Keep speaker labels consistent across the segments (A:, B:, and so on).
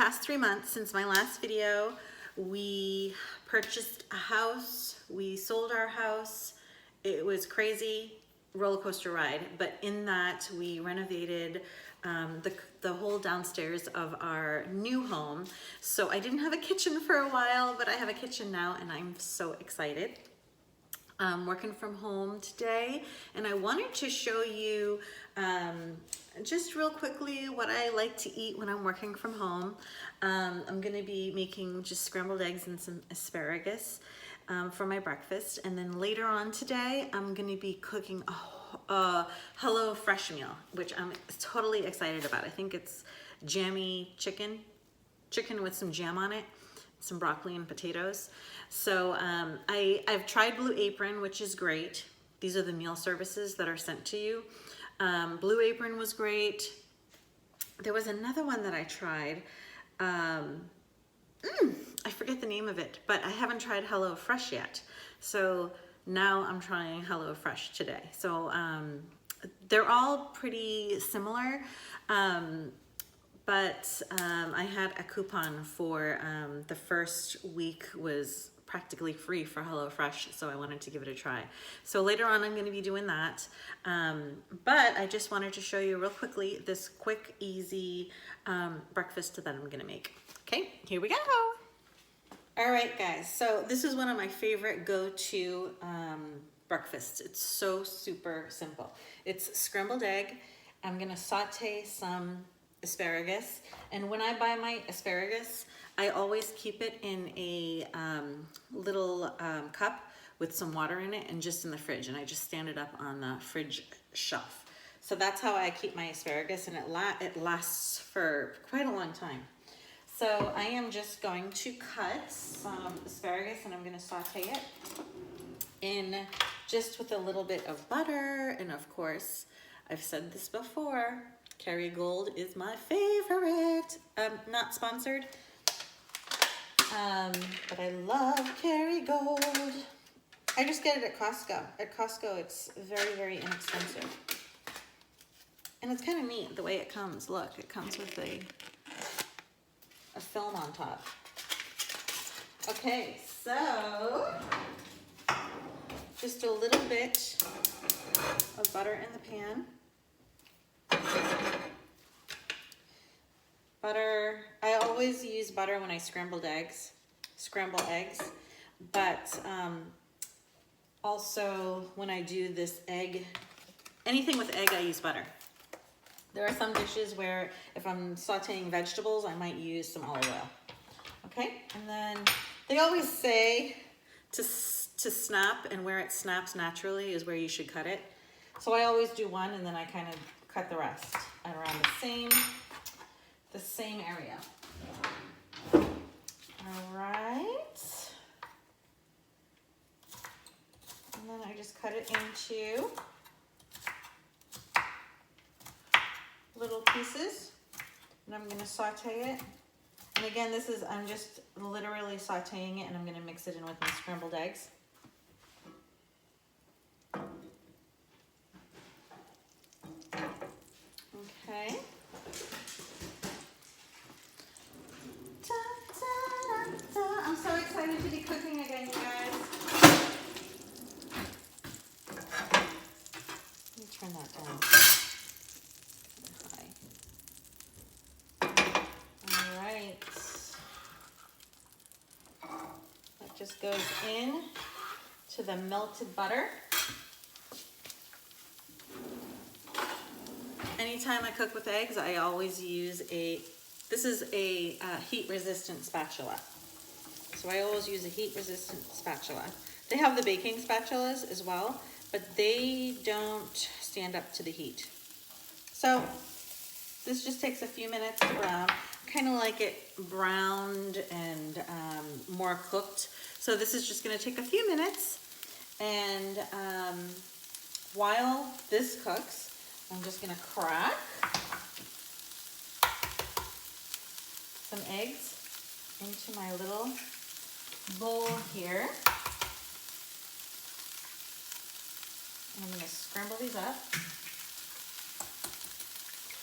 A: past 3 months since my last video. We purchased a house, we sold our house. It was crazy roller coaster ride, but in that we renovated the whole downstairs of our new home. So I didn't have a kitchen for a while, but I have a kitchen now and I'm so excited. I'm working from home today and I wanted to show you just real quickly what I like to eat when I'm working from home. I'm gonna be making just scrambled eggs and some asparagus for my breakfast, and then later on today I'm gonna be cooking a Hello Fresh meal, which I'm totally excited about. I think it's Jammy Chicken with some jam on it, some broccoli and potatoes. So I've tried Blue Apron, which is great. These are the meal services that are sent to you. Blue Apron was great. There was another one that I tried. I forget the name of it, but I haven't tried Hello Fresh yet. So now I'm trying Hello Fresh today. So they're all pretty similar, but I had a coupon for the first week was practically free for HelloFresh, so I wanted to give it a try. So later on I'm going to be doing that, but I just wanted to show you real quickly this quick, easy breakfast that I'm going to make. Okay, here we go. All right, guys, so this is one of my favorite go-to breakfasts. It's so super simple. It's scrambled egg. I'm going to saute some asparagus, and when I buy my asparagus, I always keep it in a little cup with some water in it and just in the fridge, and I just stand it up on the fridge shelf. So that's how I keep my asparagus, and it lasts for quite a long time. So I am just going to cut some asparagus and I'm going to saute it in just with a little bit of butter, and of course, I've said this before, Kerrygold is my favorite. Not sponsored, but I love Kerrygold. I just get it at Costco. At Costco, it's very, very inexpensive. And it's kind of neat the way it comes. Look, it comes with a film on top. Okay, so just a little bit of butter in the pan. Butter, I always use butter when I scramble eggs, but also when I do this egg, anything with egg, I use butter. There are some dishes where if I'm sauteing vegetables, I might use some olive oil. Okay, and then they always say to snap, and where it snaps naturally is where you should cut it. So I always do one and then I kind of cut the rest around the same area. All right. And then I just cut it into little pieces, and I'm going to saute it. And again, I'm just literally sauteing it, and I'm going to mix it in with my scrambled eggs. Okay. I'm so excited to be cooking again, you guys. Let me turn that down. That just goes in to the melted butter. Anytime I cook with eggs, I always use this is a heat-resistant spatula. So I always use a heat-resistant spatula. They have the baking spatulas as well, but they don't stand up to the heat. So this just takes a few minutes to brown. Kind of like it browned and more cooked. So this is just going to take a few minutes, and while this cooks, I'm just going to crack some eggs into my little bowl here. And I'm going to scramble these up.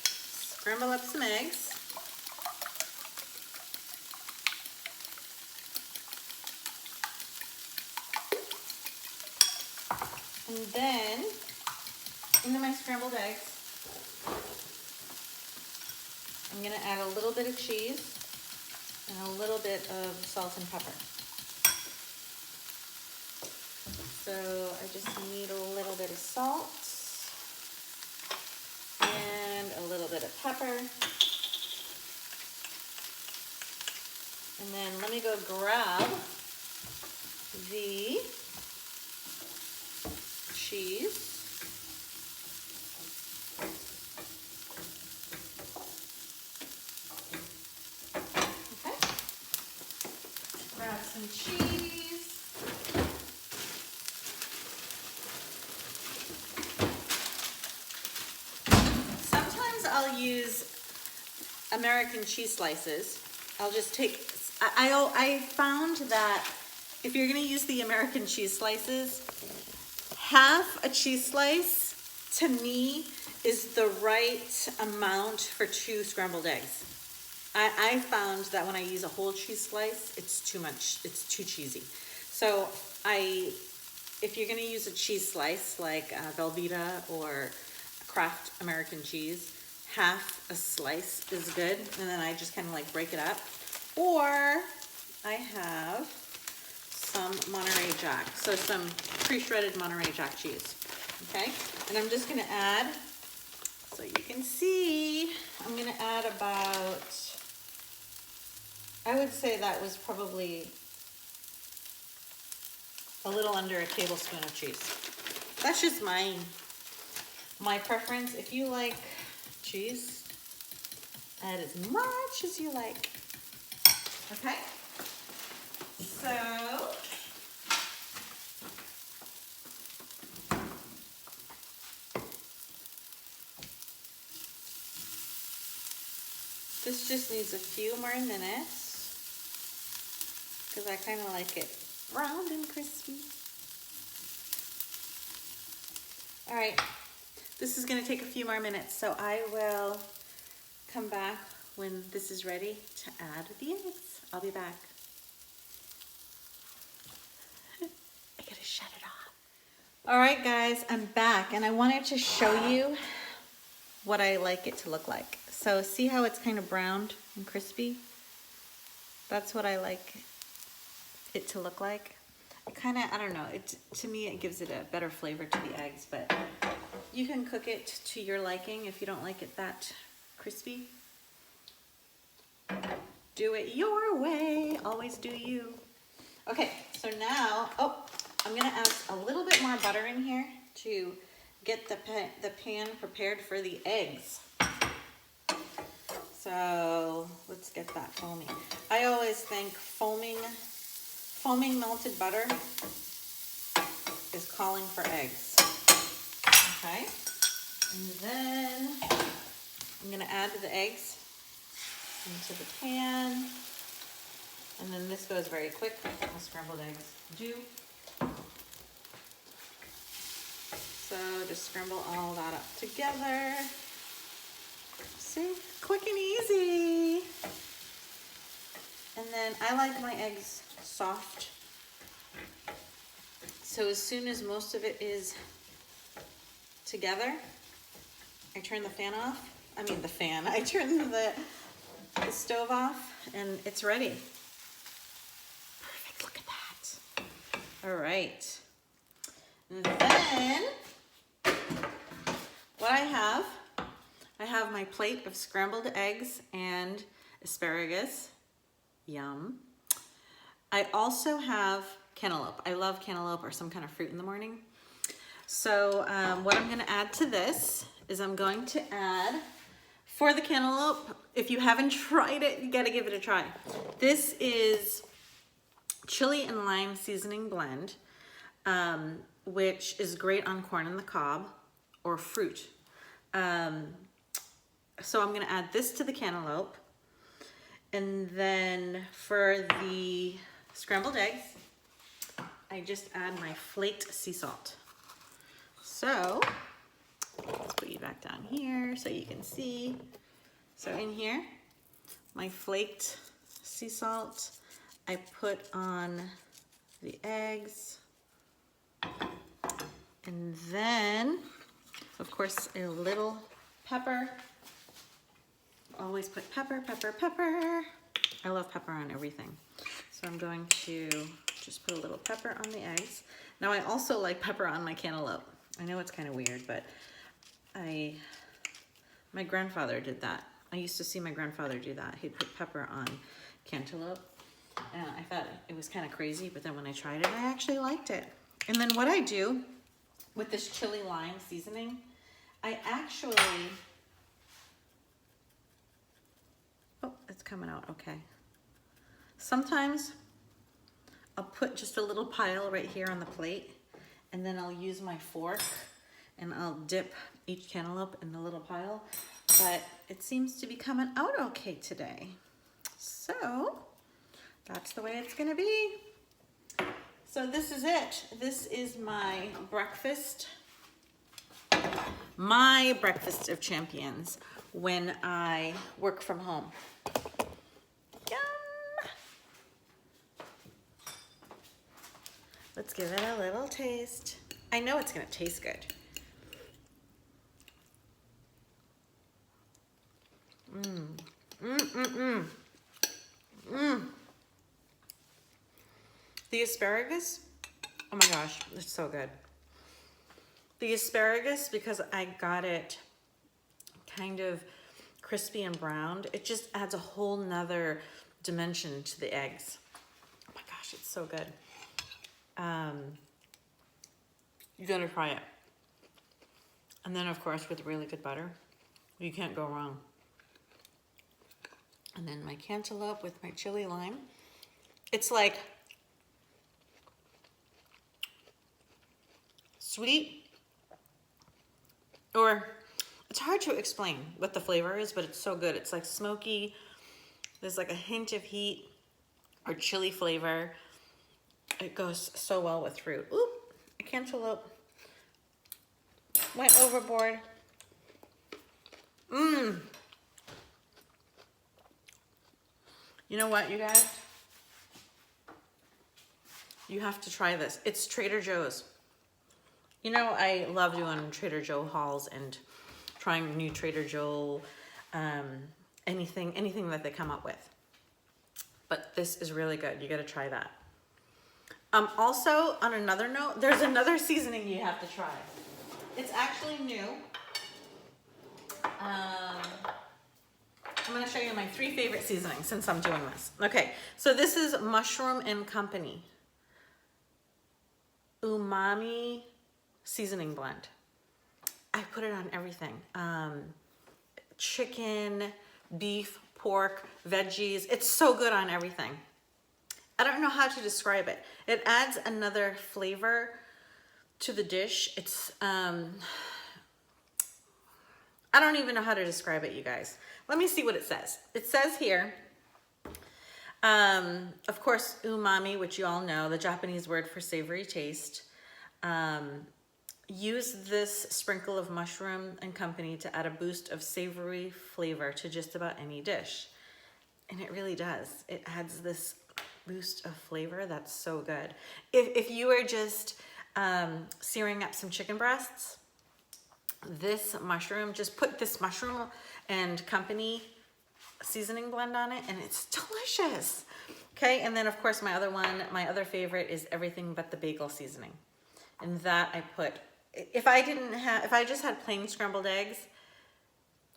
A: Scramble up some eggs. And then into my scrambled eggs, I'm gonna add a little bit of cheese and a little bit of salt and pepper. So I just need a little bit of salt and a little bit of pepper. And then let me go grab the cheese. Okay. Grab some cheese. Sometimes I'll use American cheese slices. I'll just take, I found that if you're gonna use the American cheese slices, half a cheese slice to me is the right amount for 2 scrambled eggs. I found that when I use a whole cheese slice, it's too much, it's too cheesy. So if you're gonna use a cheese slice like Velveeta or Kraft American cheese, half a slice is good, and then I just kind of like break it up. Or I have some Monterey Jack, so some pre-shredded Monterey Jack cheese, okay? And I'm just gonna add, so you can see, I'm gonna add about, I would say that was probably a little under a tablespoon of cheese. That's just my preference. If you like cheese, add as much as you like. Okay, so this just needs a few more minutes because I kind of like it round and crispy. All right, this is going to take a few more minutes, so I will come back when this is ready to add the eggs. I'll be back. I gotta shut it off. All right, guys, I'm back, and I wanted to show you what I like it to look like. So see how it's kind of browned and crispy? That's what I like it to look like. It kind of, I don't know, to me it gives it a better flavor to the eggs, but you can cook it to your liking if you don't like it that crispy. Do it your way, always do you. Okay, so now, I'm gonna add a little bit more butter in here to get the pan prepared for the eggs. So let's get that foaming. I always think foaming melted butter is calling for eggs. Okay, and then I'm gonna add the eggs into the pan, and then this goes very quick, as scrambled eggs do. So just scramble all that up together. See, quick and easy. And then I like my eggs soft. So as soon as most of it is together, I turn the fan off. I turn the stove off, and it's ready. Perfect, look at that. All right. And then what I have my plate of scrambled eggs and asparagus. Yum. I also have cantaloupe. I love cantaloupe or some kind of fruit in the morning. So what I'm gonna add to this is I'm going to add, for the cantaloupe, if you haven't tried it, you gotta give it a try. This is chili and lime seasoning blend, which is great on corn on the cob or fruit. So I'm gonna add this to the cantaloupe. And then for the scrambled eggs, I just add my flaked sea salt. So let's put you back down here so you can see. So in here, my flaked sea salt, I put on the eggs, And then, of course, a little pepper. Always put pepper, pepper, pepper. I love pepper on everything. So I'm going to just put a little pepper on the eggs. Now I also like pepper on my cantaloupe. I know it's kind of weird, but my grandfather did that. I used to see my grandfather do that. He'd put pepper on cantaloupe. And I thought it was kind of crazy, but then when I tried it, I actually liked it. And then what I do with this chili lime seasoning, I actually, oh, it's coming out okay. Sometimes I'll put just a little pile right here on the plate, and then I'll use my fork and I'll dip each cantaloupe in the little pile, but it seems to be coming out okay today. So that's the way it's gonna be. So this is it. This is my breakfast of champions when I work from home. Yum! Let's give it a little taste. I know it's gonna taste good. The asparagus, oh my gosh, it's so good. The asparagus, because I got it kind of crispy and browned, it just adds a whole nother dimension to the eggs. Oh my gosh, it's so good. You gotta try it. And then of course with really good butter, you can't go wrong. And then my cantaloupe with my chili lime. It's like sweet, or it's hard to explain what the flavor is, but it's so good. It's like smoky. There's like a hint of heat or chili flavor. It goes so well with fruit. Oop, a cantaloupe went overboard. You know what, you guys? You have to try this. It's Trader Joe's. You know, I love doing Trader Joe hauls and trying new Trader Joe, anything that they come up with. But this is really good. You got to try that. Also, on another note, there's another seasoning you have to try. It's actually new. I'm going to show you my 3 favorite seasonings since I'm doing this. Okay, so this is Mushroom and Company Umami Seasoning Blend. I put it on everything. Chicken, beef, pork, veggies. It's so good on everything. I don't know how to describe it. It adds another flavor to the dish. It's, I don't even know how to describe it, you guys. Let me see what it says. It says here, of course, umami, which you all know, the Japanese word for savory taste. Use this sprinkle of Mushroom and Company to add a boost of savory flavor to just about any dish. And it really does. It adds this boost of flavor that's so good. If you are just searing up some chicken breasts, this mushroom, just put this Mushroom and Company seasoning blend on it and it's delicious. Okay, and then of course my other favorite is Everything But the Bagel seasoning. And that I put, if I just had plain scrambled eggs,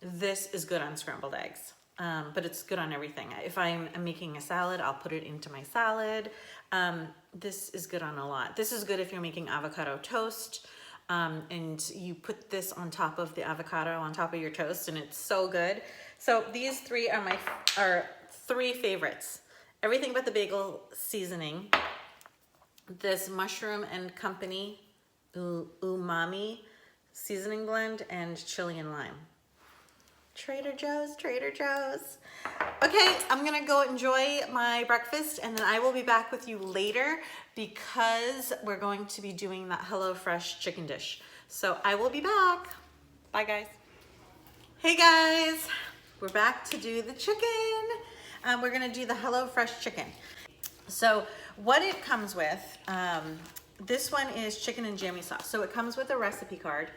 A: this is good on scrambled eggs. But it's good on everything. If I'm making a salad, I'll put it into my salad. This is good on a lot. This is good if you're making avocado toast. And you put this on top of the avocado on top of your toast and it's so good. So these 3 are 3 favorites. Everything But the Bagel seasoning, this Mushroom and Company umami seasoning blend, and chili and lime. Trader Joe's, Trader Joe's. Okay, I'm gonna go enjoy my breakfast and then I will be back with you later because we're going to be doing that HelloFresh chicken dish. So I will be back. Bye guys. Hey guys, we're back to do the chicken. We're gonna do the HelloFresh chicken. So what it comes with, this one is chicken and jammy sauce. So it comes with a recipe card.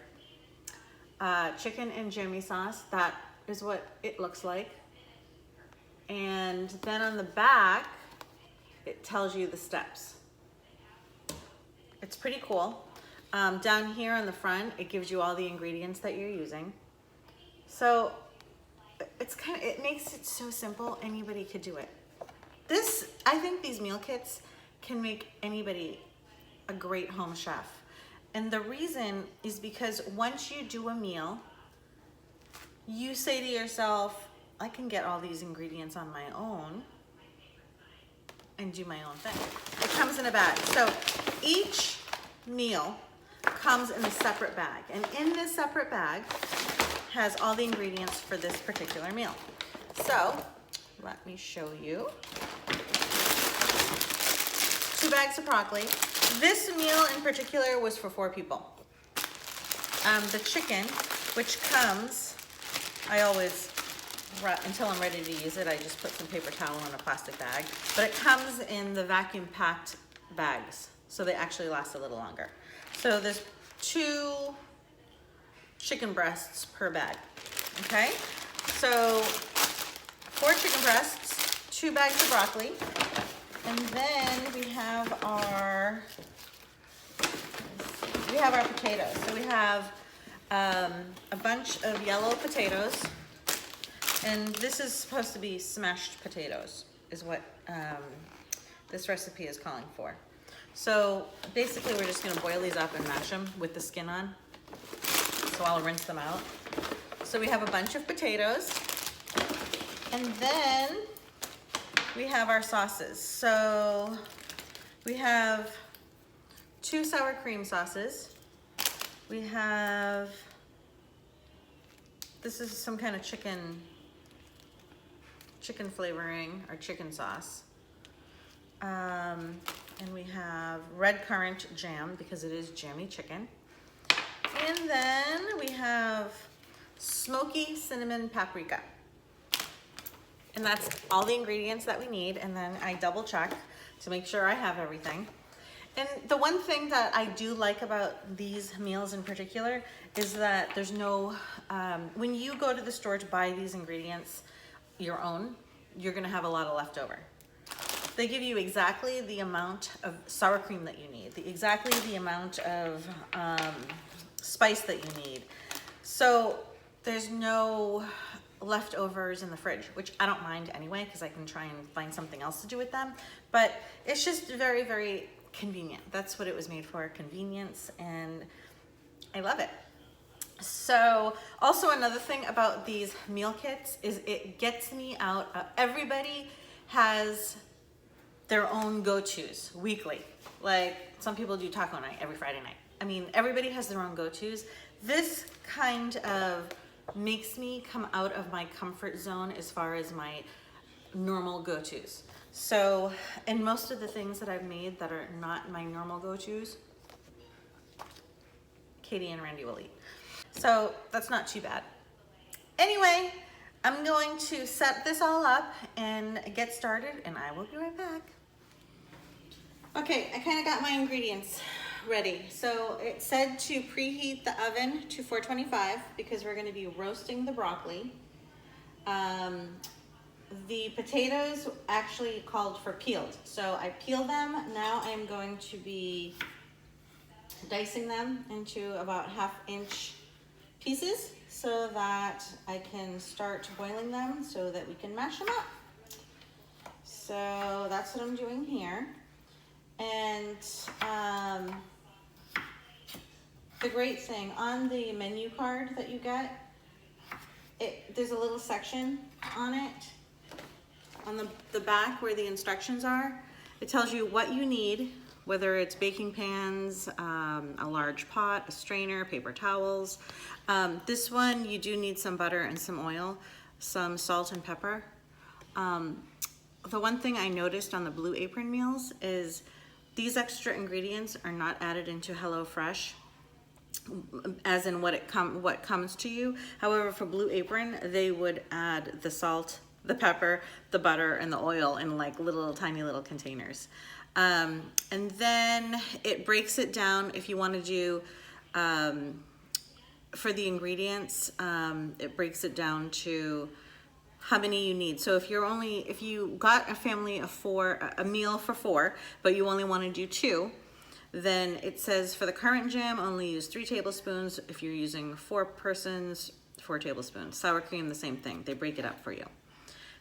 A: Chicken and jammy sauce, that is what it looks like. And then on the back, it tells you the steps. It's pretty cool. Down here on the front, it gives you all the ingredients that you're using. So it makes it so simple, anybody could do it. I think these meal kits can make anybody a great home chef. And the reason is because once you do a meal, you say to yourself, I can get all these ingredients on my own and do my own thing. It comes in a bag. So each meal comes in a separate bag. And in this separate bag has all the ingredients for this particular meal. So let me show you. 2 bags of broccoli. This meal in particular was for 4 people. The chicken, which comes, I always, until I'm ready to use it, I just put some paper towel in a plastic bag. But it comes in the vacuum packed bags, so they actually last a little longer. So there's 2 chicken breasts per bag, okay? So 4 chicken breasts, 2 bags of broccoli, and then we have our potatoes. So we have a bunch of yellow potatoes, and this is supposed to be smashed potatoes, is what this recipe is calling for. So basically we're just gonna boil these up and mash them with the skin on. So I'll rinse them out. So we have a bunch of potatoes, and then we have our sauces. So we have 2 sour cream sauces. We have, this is some kind of chicken flavoring or chicken sauce. And we have red currant jam because it is Jammy Chicken. And then we have smoky cinnamon paprika. And that's all the ingredients that we need. And then I double check to make sure I have everything. And the one thing that I do like about these meals in particular is that there's no, when you go to the store to buy these ingredients, your own, you're gonna have a lot of leftover. They give you exactly the amount of sour cream that you need, exactly the amount of spice that you need. So there's no leftovers in the fridge, which I don't mind anyway, because I can try and find something else to do with them. But it's just very, very convenient. That's what it was made for, convenience, and I love it. So also another thing about these meal kits is it gets me out. Everybody has their own go-tos weekly. Like some people do taco night every Friday night. I mean, everybody has their own go-tos. This kind of makes me come out of my comfort zone as far as my normal go-tos. So, and most of the things that I've made that are not my normal go-tos, Katie and Randy will eat. So that's not too bad. Anyway, I'm going to set this all up and get started, and I will be right back. Okay, I kind of got my ingredients ready. So it said to preheat the oven to 425 because we're going to be roasting the broccoli. The potatoes actually called for peeled. So I peel them. Now I'm going to be dicing them into about 1/2 inch pieces so that I can start boiling them so that we can mash them up. So that's what I'm doing here. And the great thing on the menu card that you get, there's a little section on it, on the back where the instructions are. It tells you what you need, whether it's baking pans, a large pot, a strainer, paper towels. This one, you do need some butter and some oil, some salt and pepper. The one thing I noticed on the Blue Apron meals is these extra ingredients are not added into HelloFresh, as in what comes to you. However, for Blue Apron, they would add the salt the pepper, the butter, and the oil in like little tiny little containers. And then it breaks it down if you want to do, for the ingredients, it breaks it down to how many you need. So if you got a family of 4, a meal for 4, but you only want to do 2, then it says for the currant jam, only use 3 tablespoons. If you're using 4 persons, 4 tablespoons. Sour cream, the same thing. They break it up for you.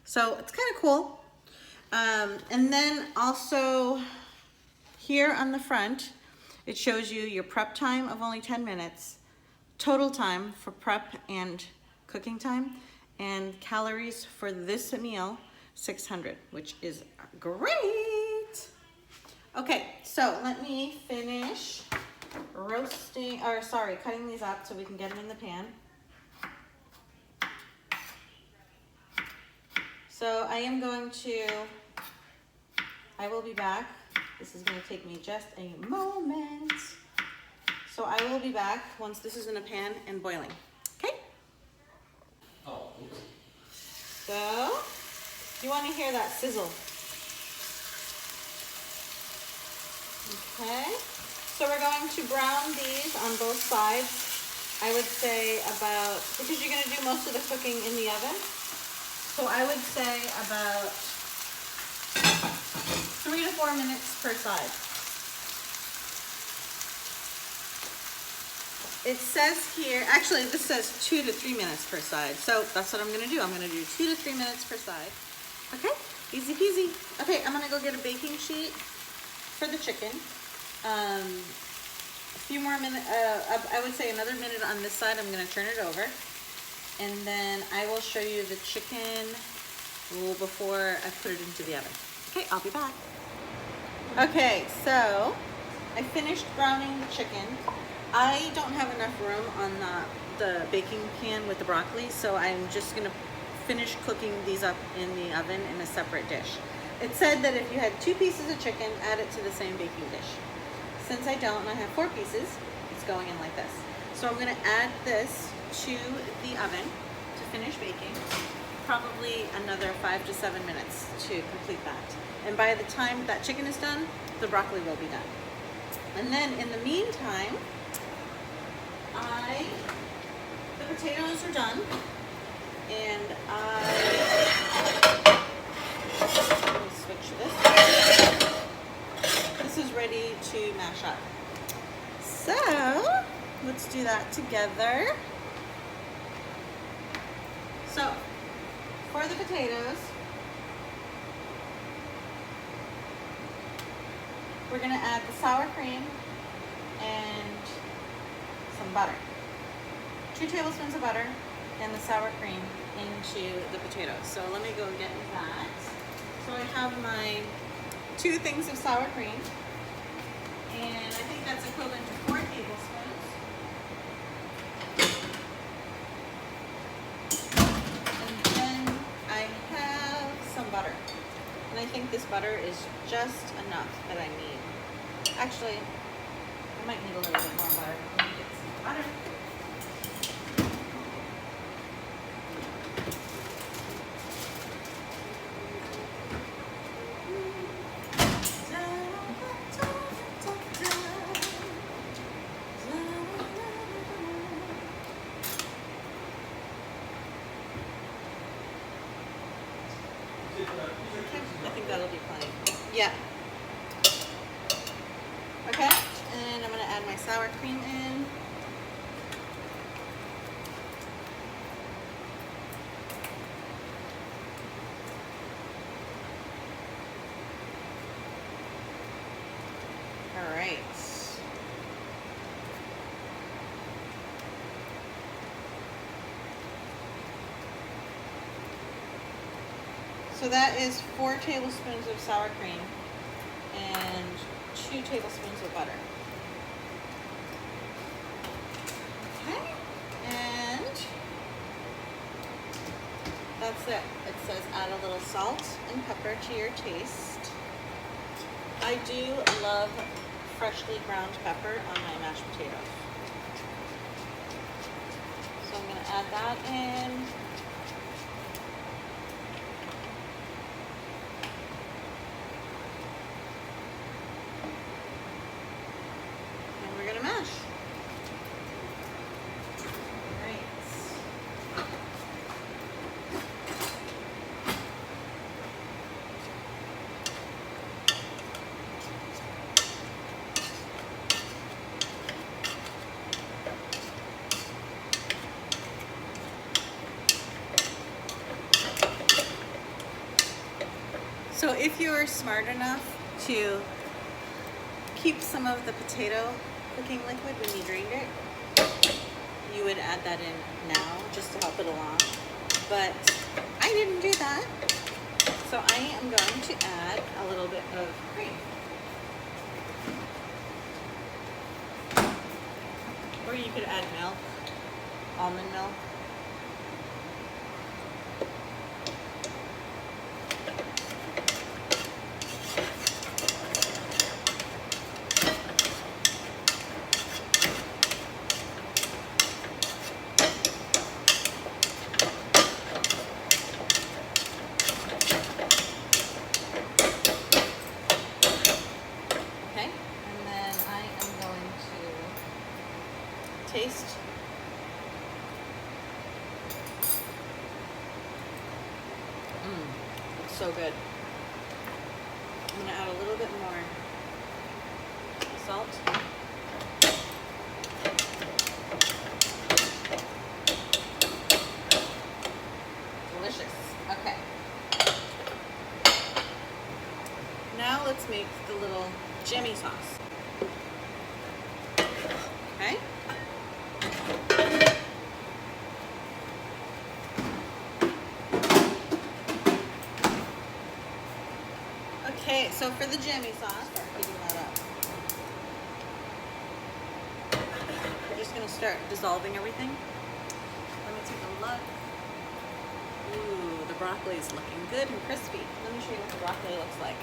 A: So it's kind of cool. And then also here on the front, it shows you your prep time of only 10 minutes, total time for prep and cooking time, and calories for this meal, 600, which is great. Okay, so let me finish cutting these up so we can get them in the pan. So I will be back. This is going to take me just a moment. So I will be back once this is in a pan and boiling. Okay?
B: Oh, oops.
A: So, you want to hear that sizzle. Okay? So we're going to brown these on both sides. I would say about, because you're going to do most of the cooking in the oven, so I would say about 3 to 4 minutes per side. It says here, actually this says 2 to 3 minutes per side. So that's what I'm gonna do. I'm gonna do 2 to 3 minutes per side. Okay, easy peasy. Okay, I'm gonna go get a baking sheet for the chicken. A few more minutes, I would say another minute on this side. I'm gonna turn it over. And then I will show you the chicken before I put it into the oven. Okay, I'll be back. Okay, so I finished browning the chicken. I don't have enough room on the baking pan with the broccoli, so I'm just gonna finish cooking these up in the oven in a separate dish. It said that if you had 2 pieces of chicken, add it to the same baking dish. Since I don't, and I have 4 pieces, it's going in like this. So I'm gonna add this to the oven to finish baking, probably another 5 to 7 minutes to complete that. And by the time that chicken is done, the broccoli will be done. And then in the meantime, the potatoes are done, and let me switch this. This is ready to mash up. So let's do that together. So for the potatoes, we're gonna add the sour cream and some butter. 2 tablespoons of butter and the sour cream into the potatoes. So let me go get that. So I have my 2 things of sour cream, and I think that's equivalent to 4 tablespoons. And then I have some butter. And I think this butter is just enough that I need. Actually, I might need a little bit more butter. Let me get some butter. I think that'll be fine. Yeah. Okay, and I'm gonna add my sour cream in. All right. So that is 4 tablespoons of sour cream and 2 tablespoons of butter. Okay, and that's it. It says add a little salt and pepper to your taste. I do love freshly ground pepper on my mashed potatoes. So I'm gonna add that in. if you are smart enough to keep some of the potato cooking liquid when you drained it, you would add that in now just to help it along. But I didn't do that, so I am going to add a little bit of cream. Or you could add milk, almond milk. Taste. It's so good. I'm gonna add a little bit more salt. Delicious. Okay. Now let's make the little Jammy sauce. Okay. Okay, so for the Jammy sauce, start heating that up. We're just gonna start dissolving everything. Let me take a look. Ooh, the broccoli is looking good and crispy. Let me show you what the broccoli looks like.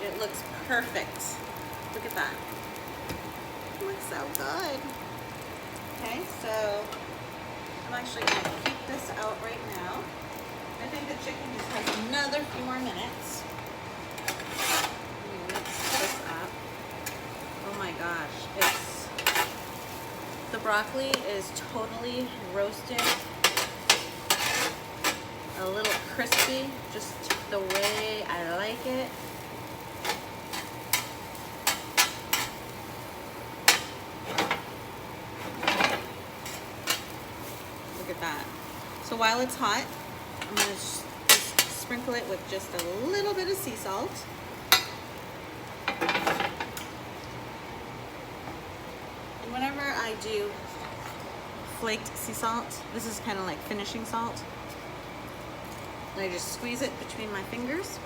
A: It looks perfect. Look at that. It looks so good. Okay, so I'm actually gonna keep this out right now. I think the chicken just has another few more minutes. Let me mix this up. Oh my gosh, the broccoli is totally roasted, a little crispy, just the way I like it. Look at that. So while it's hot, I'm going to just sprinkle it with just a little bit of sea salt. And whenever I do flaked sea salt, this is kind of like finishing salt. And I just squeeze it between my fingers.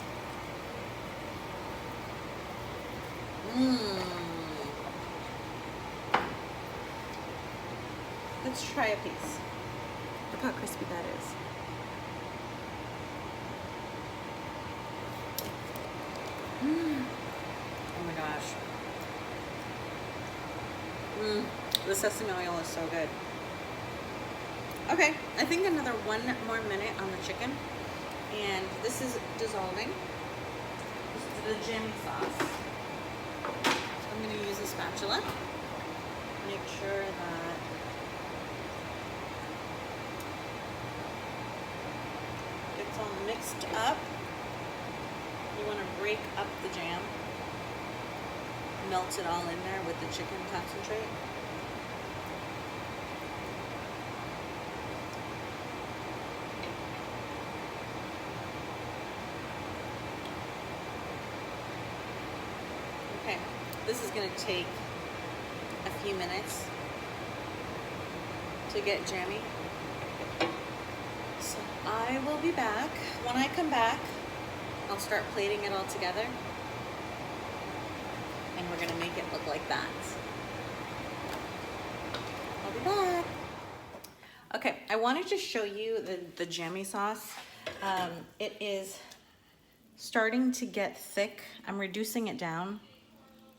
A: Let's try a piece. Look how crispy that is. Oh my gosh. The sesame oil is so good. Okay, I think another 1 more minute on the chicken. And this is dissolving. This is the Jammy sauce. I'm going to use a spatula. Make sure that it's all mixed up. You want to break up the jam. Melt it all in there with the chicken concentrate. Okay, this is going to take a few minutes to get jammy. So I will be back. When I come back, I'll start plating it all together. And we're gonna make it look like that. I'll be back. Okay, I wanted to show you the Jammy sauce. It is starting to get thick. I'm reducing it down.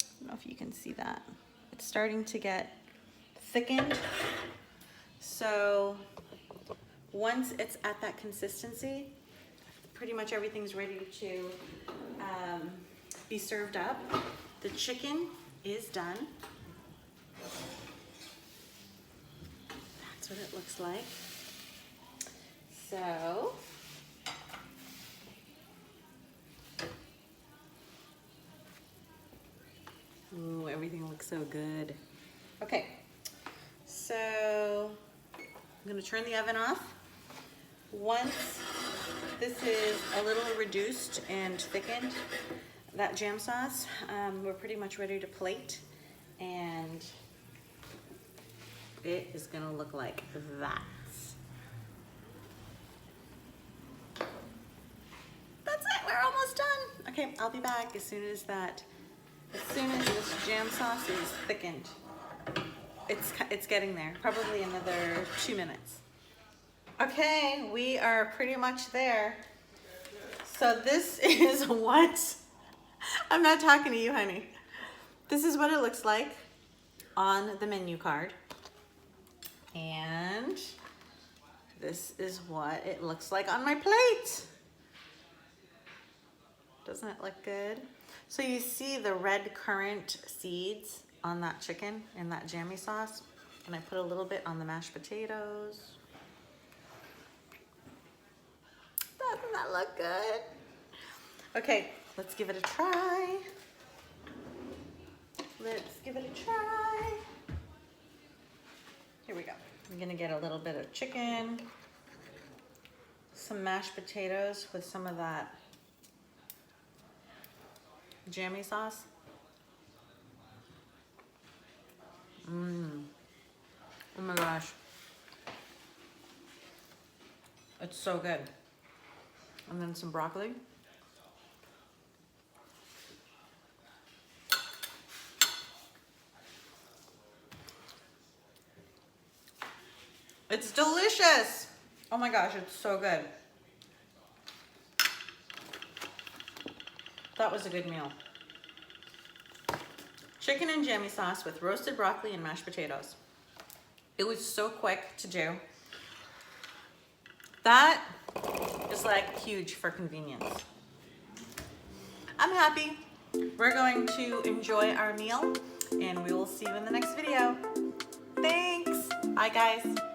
A: I don't know if you can see that. It's starting to get thickened. So once it's at that consistency, pretty much everything's ready to be served up. The chicken is done. That's what it looks like. So, ooh, everything looks so good. Okay, so I'm gonna turn the oven off. Once This is a little reduced and thickened, that jam sauce. We're pretty much ready to plate, and it is gonna look like that. That's it, we're almost done. Okay, I'll be back as soon as this jam sauce is thickened. It's getting there, probably another 2 minutes. Okay, we are pretty much there. So this is what, I'm not talking to you, honey. This is what it looks like on the menu card. And this is what it looks like on my plate. Doesn't it look good? So you see the red currant seeds on that chicken in that jammy sauce. And I put a little bit on the mashed potatoes. Doesn't that look good? Okay, let's give it a try. Let's give it a try. Here we go. I'm gonna get a little bit of chicken, some mashed potatoes with some of that jammy sauce. Oh my gosh. It's so good. And then some broccoli. It's delicious. Oh my gosh, it's so good. That was a good meal. Chicken and jammy sauce with roasted broccoli and mashed potatoes. It was so quick to do. That is like huge for convenience. I'm happy. We're going to enjoy our meal, and we will see you in the next video. Thanks. Bye, guys.